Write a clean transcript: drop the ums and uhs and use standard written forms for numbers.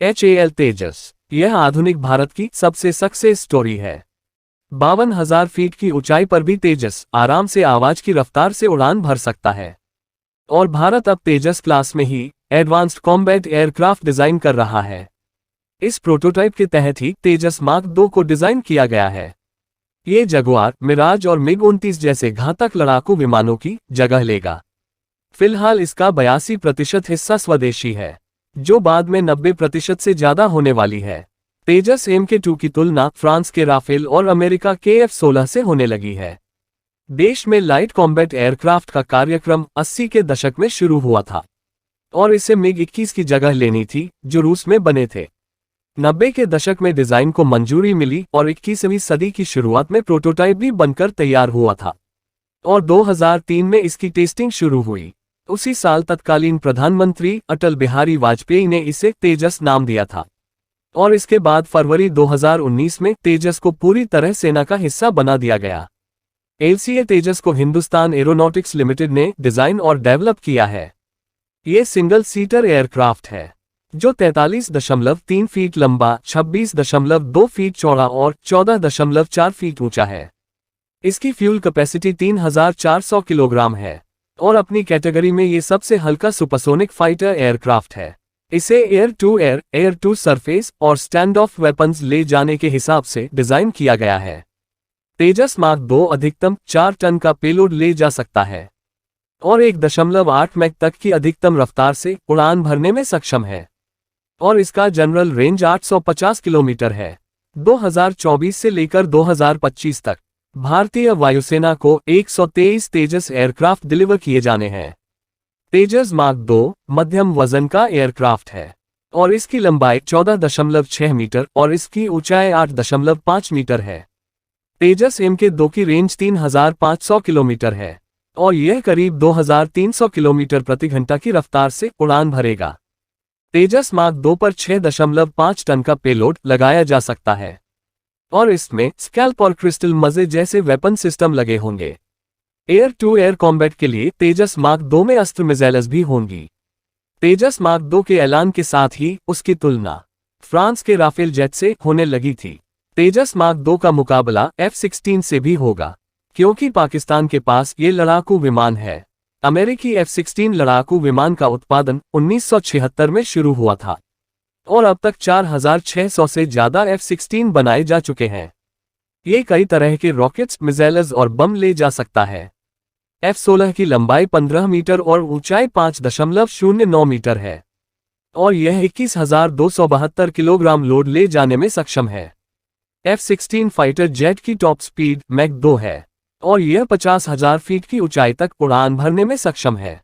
HAL तेजस, यह आधुनिक भारत की सबसे सक्सेस स्टोरी है। 52,000 फीट की ऊंचाई पर भी तेजस आराम से आवाज की रफ्तार से उड़ान भर सकता है। और भारत अब तेजस क्लास में ही एडवांस्ड कॉम्बैट एयरक्राफ्ट डिजाइन कर रहा है। इस प्रोटोटाइप के तहत ही तेजस मार्क 2 को डिजाइन किया गया है। ये जगुआर, मिराज और MiG-29 जैसे घातक लड़ाकू विमानों की जगह लेगा। फिलहाल इसका 82% हिस्सा स्वदेशी है, जो बाद में 90% से ज्यादा होने वाली है। तेजस Mk2 की तुलना फ्रांस के राफेल और अमेरिका के F-16 से होने लगी है। देश में लाइट कॉम्बैट एयरक्राफ्ट का कार्यक्रम 80 के दशक में शुरू हुआ था और इसे MiG-21 की जगह लेनी थी, जो रूस में बने थे। 90 के दशक में डिजाइन को मंजूरी मिली और 21वीं सदी की शुरुआत में प्रोटोटाइप भी बनकर तैयार हुआ था और 2003 में इसकी टेस्टिंग शुरू हुई। उसी साल तत्कालीन प्रधानमंत्री अटल बिहारी वाजपेयी ने इसे तेजस नाम दिया था और इसके बाद फरवरी 2019 में तेजस को पूरी तरह सेना का हिस्सा बना दिया गया। LCA तेजस को हिंदुस्तान एरोनॉटिक्स लिमिटेड ने डिजाइन और डेवलप किया है। ये सिंगल सीटर एयरक्राफ्ट है जो 43.3 फीट लंबा, 26.2 फीट चौड़ा और 14.4 फीट ऊंचा है। इसकी फ्यूल कैपेसिटी 3,400 किलोग्राम है और अपनी कैटेगरी में ये सबसे हल्का सुपरसोनिक फाइटर एयरक्राफ्ट है। इसे air to air, air to surface और स्टैंड ऑफ वेपन्स ले जाने के हिसाब से डिजाइन किया गया है। तेजस मार्क 2 अधिकतम 4 टन का पेलोड ले जा सकता है और 1.8 मैक तक की अधिकतम रफ्तार से उड़ान भरने में सक्षम है और इसका जनरल रेंज 850 किलोमीटर है। 2024 से लेकर 2025 तक भारतीय वायुसेना को 123 तेजस एयरक्राफ्ट डिलीवर किए जाने हैं। तेजस मार्क 2 मध्यम वजन का एयरक्राफ्ट है और इसकी लंबाई 14.6 मीटर और इसकी ऊंचाई 8.5 मीटर है। तेजस Mk2 की रेंज 3,500 किलोमीटर है और यह करीब 2,300 किलोमीटर प्रति घंटा की रफ्तार से उड़ान भरेगा। तेजस मार्क 2 पर 6.5 टन का पेलोड लगाया जा सकता है और इसमें स्कैल्प और क्रिस्टल मजे जैसे वेपन सिस्टम लगे होंगे। एयर टू एयर कॉम्बैट के लिए तेजस मार्क 2 में अस्त्र मिसाइल्स भी होंगी। तेजस मार्क 2 के ऐलान के साथ ही उसकी तुलना फ्रांस के राफेल जेट से होने लगी थी। तेजस मार्क 2 का मुकाबला F-16 से भी होगा क्योंकि पाकिस्तान के पास ये लड़ाकू विमान है। अमेरिकी F-16 लड़ाकू विमान का उत्पादन 1976 में शुरू हुआ था और अब तक 4,600 से ज्यादा F-16 बनाए जा चुके हैं। ये कई तरह के रॉकेट्स, मिसाइल्स और बम ले जा सकता है। F-16 की लंबाई 15 मीटर और ऊंचाई 5.09 मीटर है और यह 21,272 किलोग्राम लोड ले जाने में सक्षम है। F-16 फाइटर जेट की टॉप स्पीड मैक 2 है और यह 50,000 फीट की ऊंचाई तक उड़ान भरने में सक्षम है।